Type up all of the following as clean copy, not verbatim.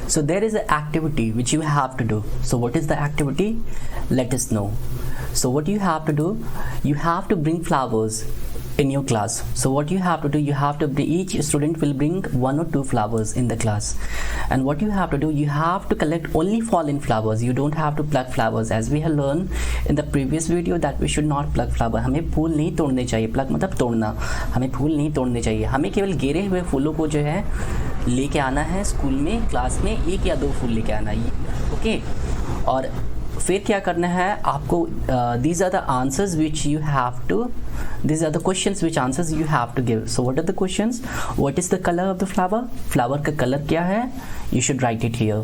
So there is an activity which you have to do. So what is the activity? Let us know. So what you have to do, you have to bring flowers in your class. So what you have to do, you have to each student will bring 1 or 2 flowers in the class, and what you have to do, you have to collect only fallen flowers. You don't have to pluck flowers, as we have learned in the previous video that we should not pluck flower. हमें फूल नहीं तोड़ने चाहिए, pluck मतलब तोड़ना, हमें फूल नहीं तोड़ने चाहिए, हमें केवल गिरे हुए फूलों को जो है लेके आना है स्कूल में, क्लास में 1 या 2 फूल लेके आना है, ओके। और फिर क्या करना है आपको, these are the answers which you have to, these are the questions which answers you have to give. So what are the questions? What is the color of the flower? Flower का colour क्या है? You should write it here.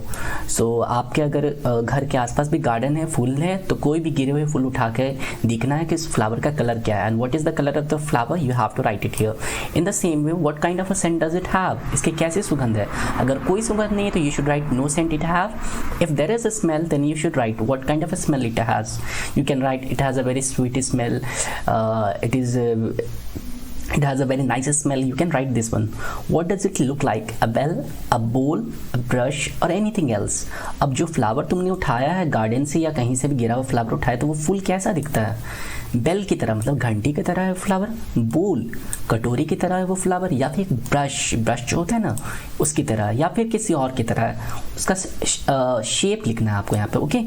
So आपके अगर घर के आसपास भी garden है, फूल है, तो कोई भी गिरे हुए फूल उठा के दिखना है कि इस फ्लावर का कलर क्या है, and what is the color of the flower? You have to write it here. In the same way, what kind of a scent does it have? इसके कैसे सुगंध है? अगर कोई सुगंध नहीं है तो you should write no scent it have. If there is a smell, then you should write what kind of a smell it has. You can write it has a very sweet smell. It has a very nice smell. You can write this one. What does it look like? A bell, a bowl, a brush or anything else. अब जो flower तुमने उठाया है garden से या कहीं से भी गिरा हुआ फ्लावर उठाया, तो वो फूल कैसा दिखता है? बेल की तरह, मतलब घंटी की तरह है फ्लावर, बोल कटोरी की तरह है वो फ्लावर, या फिर ब्रश जो होता है ना उसकी तरह, या फिर किसी और की तरह है। उसका शेप लिखना है आपको यहाँ पे, okay.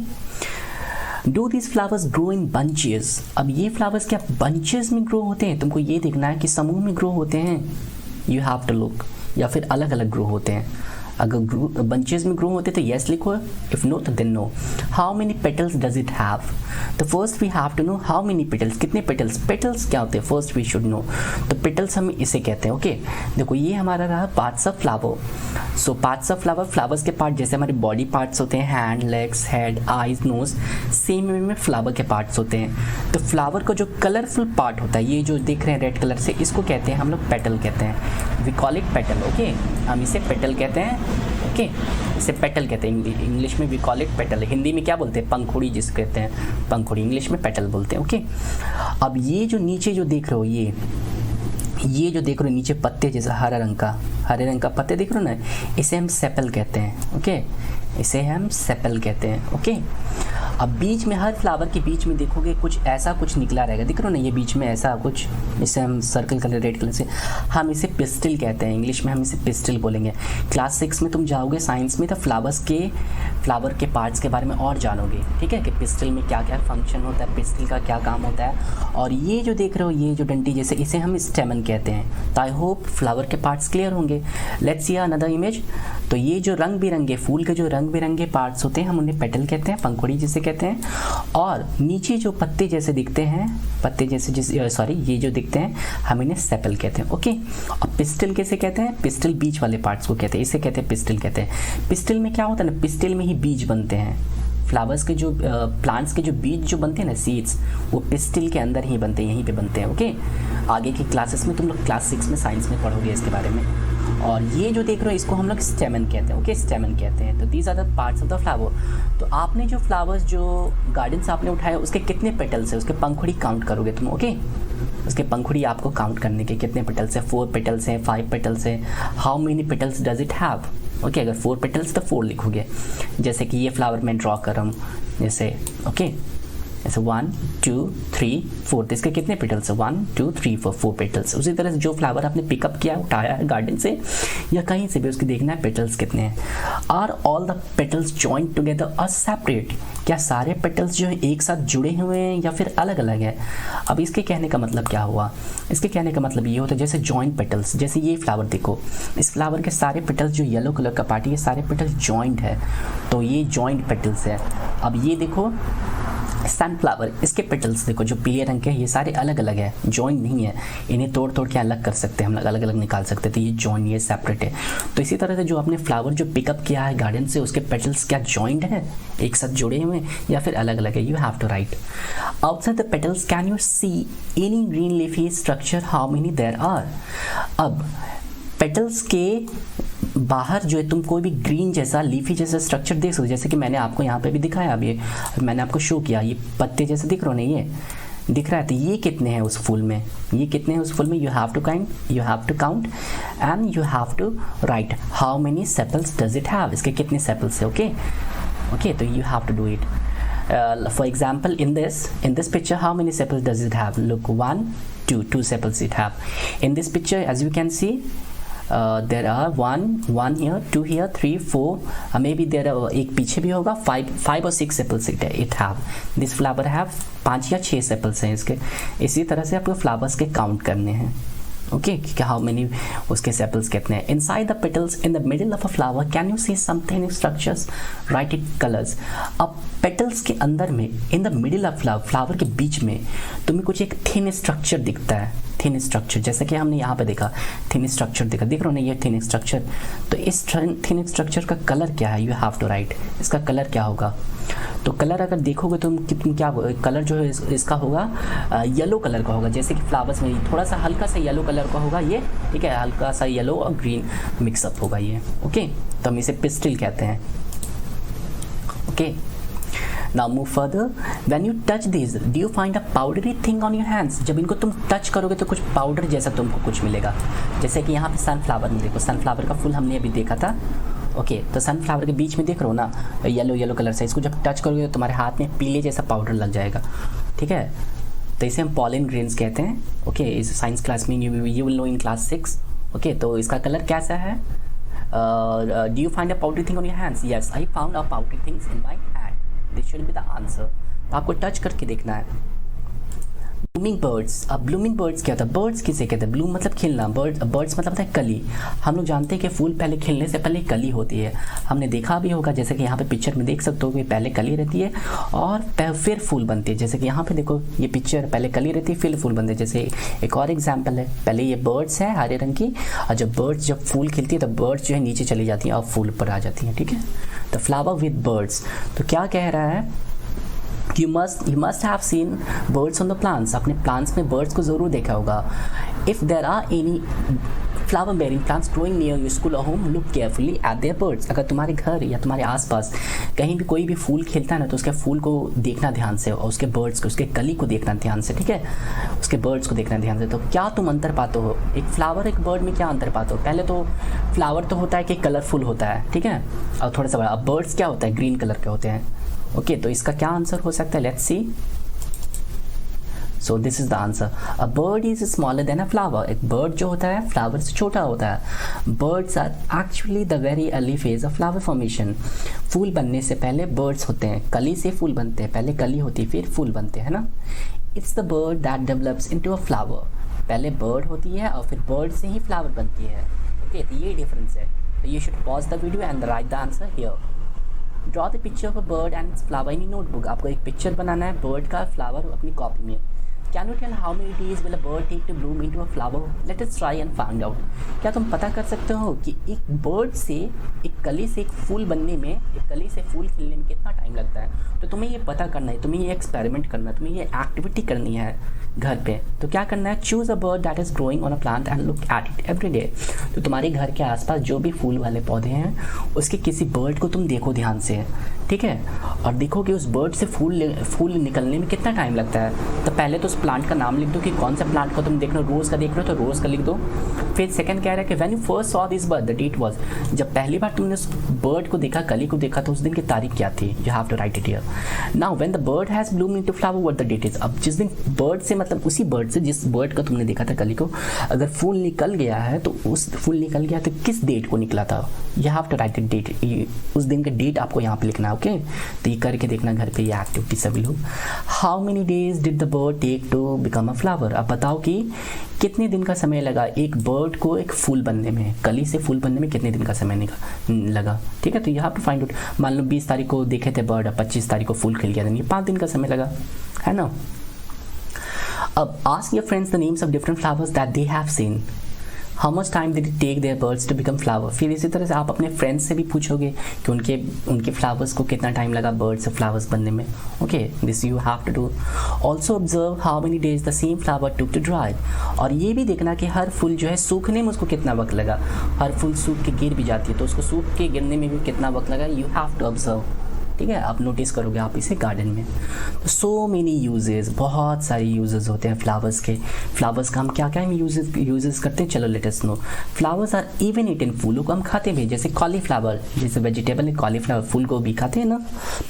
Do these flowers grow in bunches? अब ये फ्लावर्स क्या bunches में ग्रो होते हैं? तुमको ये देखना है कि समूह में ग्रो होते हैं, you have to look, या फिर अलग अलग ग्रो होते हैं। अगर बंचेस में ग्रो होते तो येस लिखो, इफ नो तो then no. How many petals does it have? तो first we have to know how many petals, कितने पेटल्स, पेटल्स क्या होते हैं फर्स्ट वी शुड नो। तो पेटल्स हम इसे कहते हैं, ओके। देखो ये हमारा रहा parts of flower. So parts of flower, flowers के पार्ट जैसे हमारे बॉडी पार्ट्स होते हैं, hand, legs, head, eyes, nose, same way में फ्लावर के पार्ट्स होते हैं। तो फ्लावर का जो कलरफुल पार्ट होता है, ये जो देख रहे हैं रेड कलर से, इसको कहते हैं हम लोग पेटल कहते हैं, we call it petal, okay. हम इसे पेटल कहते हैं, ओके, इसे पेटल कहते हैं, इंग्लिश में we call it petal. Hindi में क्या बोलते हैं? पंखुड़ी जिसे कहते हैं, पंखुड़ी, इंग्लिश में पेटल बोलते हैं, ओके। अब ये जो नीचे जो देख रहे हो, ये जो देख रहे हो नीचे पत्ते जैसा हरे रंग का पत्ते देख रहे हो ना, इसे हम सेपल कहते हैं, ओके, इसे हम सेपल कहते हैं, ओके। अब बीच में, हर फ्लावर के बीच में देखोगे कुछ ऐसा कुछ निकला रहेगा, दिख रहा ना, ये बीच में ऐसा कुछ, इसे हम सर्कल कलर रेड कलर से हम इसे पिस्टिल कहते हैं, इंग्लिश में हम इसे पिस्टिल बोलेंगे। क्लास 6 में तुम जाओगे साइंस में तो फ्लावर के पार्ट्स के बारे में और जानोगे, ठीक है, कि पिस्टिल में क्या क्या फंक्शन होता है, पिस्टिल का क्या काम होता है। और ये जो देख रहे हो, ये जो डंडी जैसे, इसे हम स्टेमन कहते हैं। तो आई होप फ्लावर के पार्ट्स क्लियर होंगे। Let's see another image. तो ये जो रंग बिरंगे फूल के जो रंग बिरंगे पार्ट्स होते हैं, हम उन्हें पेटल कहते हैं, पंखुड़ी जिसे कहते हैं। और नीचे जो पत्ते जैसे दिखते हैं, ये जो दिखते हैं, हम इन्हें सेपल कहते हैं, ओके। और पिस्टिल कैसे कहते हैं? पिस्टिल बीच वाले पार्ट्स को कहते हैं, इसे कहते हैं पिस्टिल कहते हैं। पिस्टिल में क्या होता है ना, पिस्टिल में ही बीज बनते हैं। फ्लावर्स के जो प्लांट्स के जो बीज जो बनते हैं ना, सीड्स, वो पिस्टिल के अंदर ही बनते हैं, यहीं पे बनते हैं, ओके। आगे की क्लासेस में तुम लोग क्लास 6 में साइंस में पढ़ोगे इसके बारे में। और ये जो देख रहे हो इसको हम लोग स्टेमन कहते हैं, ओके, स्टेमन कहते हैं। तो these are the parts of the flower. तो आपने जो फ्लावर्स जो गार्डन से आपने उठाए, उसके कितने पेटल्स है, उसके पंखुड़ी काउंट करोगे तुम, ओके। उसके पंखुड़ी आपको काउंट करने के कितने पेटल्स है, 4 पेटल्स हैं, 5 पेटल्स हैं, how many petals does it have, okay. अगर 4 पेटल्स तो 4 लिखोगे। जैसे कि ये फ्लावर मैं ड्रॉ कर रहा हूँ, जैसे, ओके, ऐसे 1 2 3 4, तो इसके कितने पेटल्स है, 1 2 3 4 पेटल्स। उसी तरह से जो फ्लावर आपने पिकअप किया, उठाया है गार्डन से या कहीं से भी, उसके देखना है पेटल्स कितने हैं। Are all the petals joint together और सेपरेट? क्या सारे पेटल्स जो है एक साथ जुड़े हुए हैं या फिर अलग अलग है? अब इसके कहने का मतलब क्या हुआ? इसके कहने का मतलब ये होता है जैसे जॉइंट पेटल्स, जैसे ये फ्लावर देखो, इस फ्लावर के सारे पेटल्स जो येलो कलर का पार्ट है, ये सारे पेटल्स जॉइंट है, तो ये जॉइंट पेटल्स है। अब ये देखो सनफ्लावर, इसके पेटल्स देखो जो पीले रंग के हैं, ये सारे अलग अलग है, जॉइंट नहीं है, इन्हें तोड़ तोड़ के अलग कर सकते हैं हम लोग, अलग अलग निकाल सकते थे, ये जॉइंट, ये सेपरेट है। तो इसी तरह से जो आपने फ्लावर जो पिकअप किया है गार्डन से, उसके पेटल्स क्या जॉइंट है, एक साथ जुड़े हुए या फिर अलग अलग है? You have to write. Outside the petals can you see any green leafy structure, how many there are? अब पेटल्स के बाहर जो है तुम कोई भी ग्रीन जैसा लीफी जैसा स्ट्रक्चर देख सकते हो, जैसे कि मैंने आपको यहाँ पे भी दिखाया, अब ये मैंने आपको शो किया, ये पत्ते जैसे दिख रहे हो ना, दिख रहा है। तो ये कितने हैं उस फूल में, ये कितने हैं उस फूल में, you have to count and you have to write how many sepals does it have, इसके कितने सेपल्स है। ओके, तो you have to do it. For example, in this picture, how many sepals does it have? Look, 1, 2 sepals it have. In this picture, as you can see, there are one here, 2 here, 3, 4, maybe there are एक पीछे भी होगा, 5 or 6 sepals it have. This flower have 5 या 6 sepals हैं इसके। इसी तरह से आपको फ्लावर्स के काउंट करने हैं। ओके, हाउ मेनी उसके सेपल्स कितने हैं। Inside the petals in the middle of a flower can you see something structures, right it colours. अब पेटल्स के अंदर में in the middle of flower के बीच में तुम्हें कुछ एक थिन स्ट्रक्चर दिखता है, थिन स्ट्रक्चर, जैसे कि हमने यहाँ पे देखा थिन स्ट्रक्चर दिखा, देख रहे हो ना ये थिन स्ट्रक्चर। तो इस थिन स्ट्रक्चर का कलर क्या है, यू हैव टू राइट, इसका कलर क्या होगा। तो कलर अगर देखोगे तो क्या कलर जो है इसका होगा येलो कलर का होगा, जैसे कि फ्लावर्स में थोड़ा सा हल्का सा येलो कलर का होगा ये, ठीक है, हल्का सा येलो और ग्रीन मिक्सअप होगा ये। ओके, तो हम इसे पिस्टिल कहते हैं। Okay, now move further. When you touch this do you find a powdery thing on your hands. जब इनको तुम टच करोगे तो कुछ पाउडर जैसा तुमको कुछ मिलेगा, जैसे कि यहाँ पे सनफ्लावर में देखो, सनफ्लावर का फूल हमने अभी देखा था। ओके, तो सनफ्लावर के बीच में देख रहे हो ना येलो कलर से, इसको जब टच करोगे तो तुम्हारे हाथ में पीले जैसा पाउडर लग जाएगा, ठीक है। तो इसे हम पॉलन ग्रेन्स कहते हैं। ओके, इस साइंस क्लास में you will know in class 6। Okay, तो इसका कलर कैसा है। Do you find a powdery thing on your hands. Yes, I found a powdery things in my hand, this should be the answer. तो आपको touch करके देखना है। Blooming birds. अब ब्लूमिंग बर्ड्स क्या होता है, बर्ड्स किसे कहते हैं, ब्लूम मतलब खिलना, बर्ड्स मतलब होता है कली। हम लोग जानते हैं कि फूल पहले खिलने से पहले कली होती है, हमने देखा भी होगा, जैसे कि यहाँ पे पिक्चर में देख सकते हो कि पहले कली रहती है और फिर फूल बनती है। जैसे कि यहाँ पे देखो ये पिक्चर, पहले कली रहती है फिर फूल बनते हैं। जैसे एक और एग्जाम्पल है, पहले ये बर्ड्स है हरे रंग की, और जब फूल खिलती है तो बर्ड्स जो है नीचे चली जाती हैं और फूल पर आ जाती हैं, ठीक है। तो फ्लावर विद बर्ड्स, तो क्या कह रहा है, You must have seen birds on the plants. अपने plants में birds को ज़रूर देखा होगा। If there are any flower bearing plants growing near your school or home, look carefully at their birds. अगर तुम्हारे घर या तुम्हारे आसपास कहीं भी कोई भी फूल खिलता है ना, तो उसके फूल को देखना ध्यान से और उसके बर्ड्स को, उसके कली को देखना ध्यान से, ठीक है, उसके बर्ड्स को देखना ध्यान से। तो क्या तुम अंतर पाते हो, एक फ्लावर एक बर्ड में क्या अंतर पाते हो। पहले तो फ्लावर तो होता है कि कलरफुल होता है, ठीक है, और थोड़ा सा बड़ा। अब बर्ड्स क्या होता है, ग्रीन कलर के होते हैं। ओके, तो इसका क्या आंसर हो सकता है, let's see. So this is the answer, a bird is smaller than a flower. एक बर्ड जो होता है फ्लावर से छोटा होता है। Birds are actually the very early phase of flower formation. फूल बनने से पहले बर्ड्स होते हैं, कली से फूल बनते हैं, पहले कली होती है फिर फूल बनते हैं ना। It's the bird that develops into a flower. पहले बर्ड होती है और फिर बर्ड से ही फ्लावर बनती है। ओके, तो ये डिफरेंस है। तो you should pause the video and right the answer here. Draw the picture of a bird and it's flower in notebook. आपको एक पिक्चर बनाना है बर्ड का, फ्लावर अपनी कॉपी में। Can you tell how many days will a bird take to bloom into a flower. Let us try and find out. क्या तुम पता कर सकते हो कि एक बर्ड से, एक कली से एक फूल बनने में, एक कली से फूल खिलने में कितना टाइम लगता है। तो तुम्हें ये पता करना है, तुम्हें ये एक्सपेरिमेंट करना है, तुम्हें ये एक्टिविटी करनी है घर पे। तो क्या करना है, choose a bird that is growing on a plant and look at it every day. तो तुम्हारे घर के आसपास जो भी फूल वाले पौधे हैं उसके किसी बर्ड को तुम देखो ध्यान से, ठीक है, और देखो कि उस बर्ड से फूल निकलने में कितना टाइम लगता है। तो पहले तो उस प्लांट का नाम लिख दो कि कौन सा प्लांट को तुम देख रहे हो, रोज़ का देख रहे हो तो रोज़ का लिख दो। फिर सेकंड कह रहा है कि when you first saw this bird the date was. जब पहली बार तुमने उस बर्ड को देखा, कली को देखा, तो उस दिन की तारीख क्या थी। You have to write it here. Now when the bird has bloom into flower what the date is. अब जिस दिन बर्ड से, मतलब उसी बर्ड से, जिस बर्ड का तुमने देखा था कली को, अगर फूल निकल गया है तो उस फूल निकल गया तो किस डेट को निकला था। You have to write it date, उस दिन का डेट आपको यहाँ पे लिखना है। ओके, तो ये करके देखना घर पे ये एक्टिविटी सभी लोग। How many days did the bird take to become a flower. अब बताओ कि कितने दिन का समय लगा एक बर्ड को एक फूल बनने में, कली से फूल बनने में कितने दिन का समय लगा, ठीक है। तो you have to find out. मान लो 20 तारीख को देखे थे बर्ड, 25 तारीख को फूल खिल गया, ये 5 दिन का समय लगा, है ना। अब ask your friends the names of different flowers that they have seen. How much time did it take their birds to become flower. फिर इसी तरह से आप अपने फ्रेंड्स से भी पूछोगे कि उनके फ्लावर्स को कितना टाइम लगा बर्ड से फ्लावर्स बनने में। Okay, this you have to do. Also observe how many days the same flower took to dry. और ये भी देखना कि हर फूल जो है सूखने में उसको कितना वक्त लगा। हर फूल सूख के गिर भी जाती है तो उसको सूख के गिरने में भी कितना वक्त लगा, यू हैव टू ऑब्जर्व। ठीक है, आप नोटिस करोगे आप इसे गार्डन में। तो सो मेनी यूजेस, बहुत सारे यूजेस होते हैं फ्लावर्स के। फ्लावर्स का हम क्या क्या यूजेस करते हैं, चलो let us know. Flowers are even eaten, फूलों को हम खाते भी, जैसे कॉलीफ्लावर, जैसे वेजिटेबल है कॉलीफ्लावर, फूल को भी खाते हैं ना,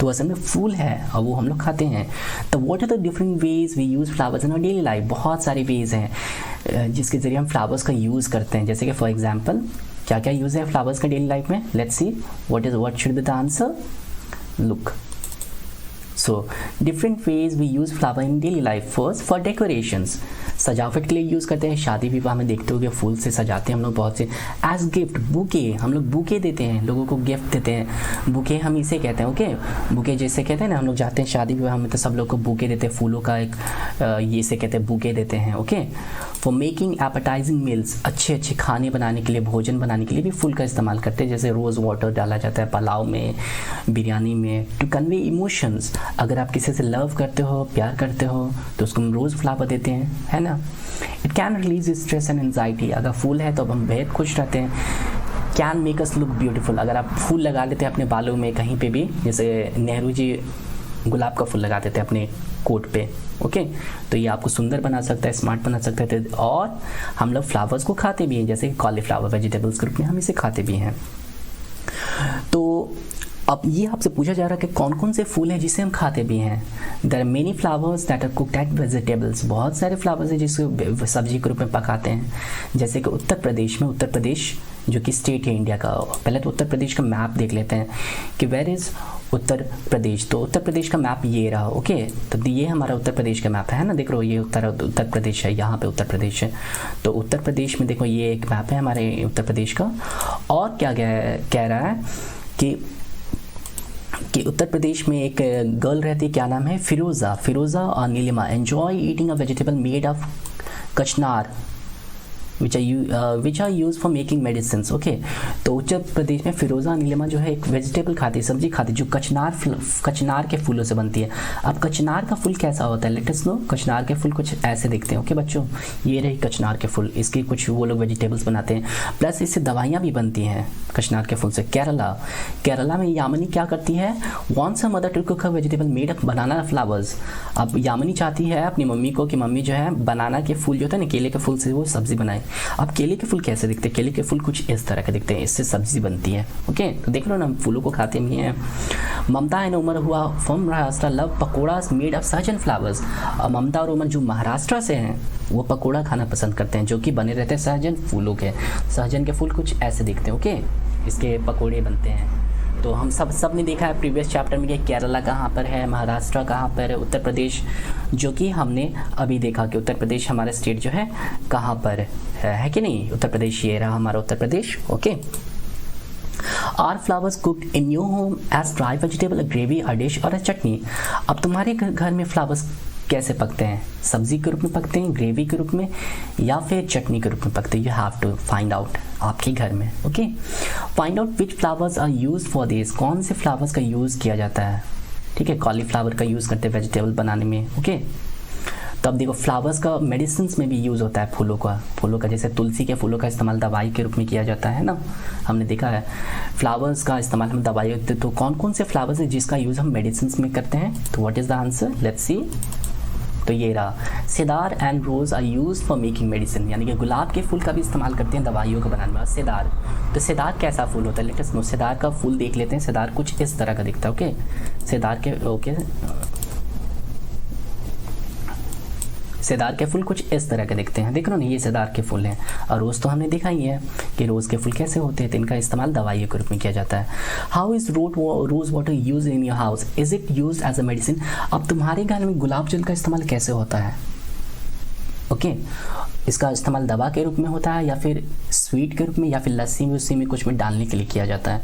तो असल में फूल है और वो हम लोग खाते हैं। तो what are the different ways we use flowers in our daily life, बहुत सारे वेज हैं जिसके ज़रिए हम फ्लावर्स का यूज़ करते हैं। जैसे कि फॉर एग्जाम्पल क्या क्या यूज़ है फ्लावर्स का डेली लाइफ में, let's see what should be the answer. Look, so different ways we use flower in daily life. First, for decorations, सजावट के लिए यूज़ करते हैं। शादी विवाह में देखते हो कि फूल से सजाते हैं हम लोग बहुत से। एज गिफ्ट, बुके, हम लोग बुके देते हैं, लोगों को गिफ्ट देते हैं। बुके हम इसे कहते हैं, ओके, बुके जैसे कहते हैं ना, हम लोग जाते हैं शादी विवाह में तो सब लोग को बुके देते हैं, फूलों का एक ये से कहते हैं बुके देते हैं, okay. For making appetising meals, अच्छे अच्छे खाने बनाने के लिए, भोजन बनाने के लिए भी फूल का इस्तेमाल करते हैं, जैसे रोज़ वाटर डाला जाता है पुलाव में, बिरयानी में। टू कन्वे इमोशंस, अगर आप किसी से लव करते हो, प्यार करते हो, तो उसको हम रोज़ फ्लावर देते हैं, है ना। It can release stress and anxiety, अगर फूल है तो अब हम बेहद खुश रहते हैं। Can make us look beautiful, अगर आप फूल लगा लेते हैं अपने बालों में कहीं पे भी, जैसे नेहरू जी गुलाब का फूल लगा देते हैं अपने कोट पे, ओके, तो ये आपको सुंदर बना सकता है, स्मार्ट बना सकता है। और हम लोग फ्लावर्स को खाते भी हैं, जैसे कॉलीफ्लावर वेजिटेबल्स ग्रुप में हम इसे खाते भी हैं। तो अब ये आपसे पूछा जा रहा है कि कौन कौन से फूल हैं जिसे हम खाते भी हैं। There are many flowers that are cooked at vegetables, बहुत सारे फ्लावर्स हैं जिसको सब्जी के रूप में पकाते हैं। जैसे कि उत्तर प्रदेश में, उत्तर प्रदेश जो कि स्टेट है इंडिया का, पहले तो उत्तर प्रदेश का मैप देख लेते हैं कि वेयर इज़ उत्तर प्रदेश। तो उत्तर प्रदेश का मैप ये रहा, ओके, तो ये हमारा उत्तर प्रदेश का मैप है ना, देख लो ये उत्तर प्रदेश है, यहाँ पे उत्तर प्रदेश है। तो उत्तर प्रदेश में देखो ये एक मैप है हमारे उत्तर प्रदेश का। और क्या कह रहा है कि उत्तर प्रदेश में एक गर्ल रहती है, क्या नाम है, फिरोज़ा और Neelima enjoy eating a vegetable made of kachnar which are use for making medicine, okay. तो उत्तर प्रदेश में फिरोज़ा नीलिमा जो है एक वेजिटेबल खाती है, सब्जी खाती है, जो कचनार के फूलों से बनती है। अब कचनार का फूल कैसा होता है, लेट अस नो। कचनार के फूल कुछ ऐसे दिखते हैं, ओके बच्चों, ये रही कचनार के फूल, इसके कुछ वो लोग वेजिटेबल्स बनाते हैं, प्लस इससे दवाइयाँ भी बनती हैं कचनार के फूल से। केरला में यामिनी क्या करती है, wants a mother to cook a vegetable made of banana flowers. अब यामिनी चाहती है अपनी मम्मी को कि मम्मी जो है बनाना के फूल जो होता है ना, केले के फूल से वो सब्जी बनाए। अब केले के फूल कैसे दिखते हैं, केले के फूल कुछ इस तरह के दिखते हैं, इससे सब्जी बनती है, ओके। तो देख लो ना, हम फूलों को खाते भी हैं। ममता एंड उमर हुआ from Maharashtra love pakoras made of सहजन फ्लावर्स। और ममता और उमर जो महाराष्ट्र से हैं वो पकौड़ा खाना पसंद करते हैं जो कि बने रहते हैं सहजन फूलों के। सहजन के फूल कुछ ऐसे दिखते हैं, ओके, इसके पकौड़े बनते हैं। तो हम सब ने देखा है प्रीवियस चैप्टर में कि केरला कहाँ पर है, महाराष्ट्र कहाँ पर है, उत्तर प्रदेश जो कि हमने अभी देखा कि उत्तर प्रदेश हमारा स्टेट जो है कहाँ पर है कि नहीं। उत्तर प्रदेश ये रहा हमारा Uttar Pradesh, okay. Are flowers cooked in your home as dry vegetable, gravy, a dish और अ चटनी। अब तुम्हारे घर में फ्लावर्स कैसे पकते हैं, सब्जी के रूप में पकते हैं, ग्रेवी के रूप में, या फिर चटनी के रूप में पकते हैं। You have to find out आपके घर में, okay. Find out which flowers are use for this, कौन से फ्लावर्स का यूज़ किया जाता है, ठीक है। कॉलीफ्लावर का यूज़ करते हैं वेजिटेबल बनाने में, ओके। तो अब देखो फ्लावर्स का मेडिसिन में भी यूज़ होता है, फूलों का जैसे तुलसी के फूलों का इस्तेमाल दवाई के रूप में किया जाता है ना, हमने देखा है। फ्लावर्स का इस्तेमाल हम दवाई होते हैं, तो कौन कौन से फ्लावर्स है जिसका यूज़ हम मेडिसिन में करते हैं, तो what is the answer, let's see. तो ये रहा, cedar and rose are use for making medicine, यानी कि गुलाब के फूल का भी इस्तेमाल करते हैं दवाइयों को बनाने में। सेदार, तो सेदार कैसा फूल होता है, लेट अस नो। सेदार का फूल देख लेते हैं, सेदार कुछ इस तरह का दिखता है, ओके। सेदार के फूल कुछ इस तरह के दिखते हैं, देख लो ना, ये सेदार के फूल हैं। और रोज़ तो हमने देखा ही है कि रोज़ के फूल कैसे होते हैं, तो इनका इस्तेमाल दवाइयों के रूप में किया जाता है। How is rose water use in your house, is it use as a medicine. अब तुम्हारे घर में गुलाब जल का इस्तेमाल कैसे होता है, ओके। इसका इस्तेमाल दवा के रूप में होता है, या फिर स्वीट के रूप में, या फिर लस्सी में उसी में कुछ में डालने के लिए किया जाता है।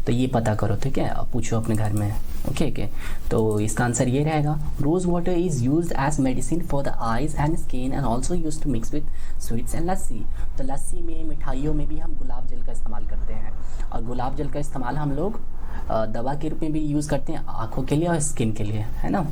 तो ये पता करो, ठीक है, अब पूछो अपने घर में, ओके। तो इसका आंसर ये रहेगा, rose water is used as medicine for the eyes and skin and also use to mix with sweets and lassi. तो लस्सी में, मिठाइयों में भी हम गुलाब जल का इस्तेमाल करते हैं, और गुलाब जल का इस्तेमाल हम लोग दवा के रूप में भी यूज़ करते हैं, आँखों के लिए और स्किन के लिए, है ना।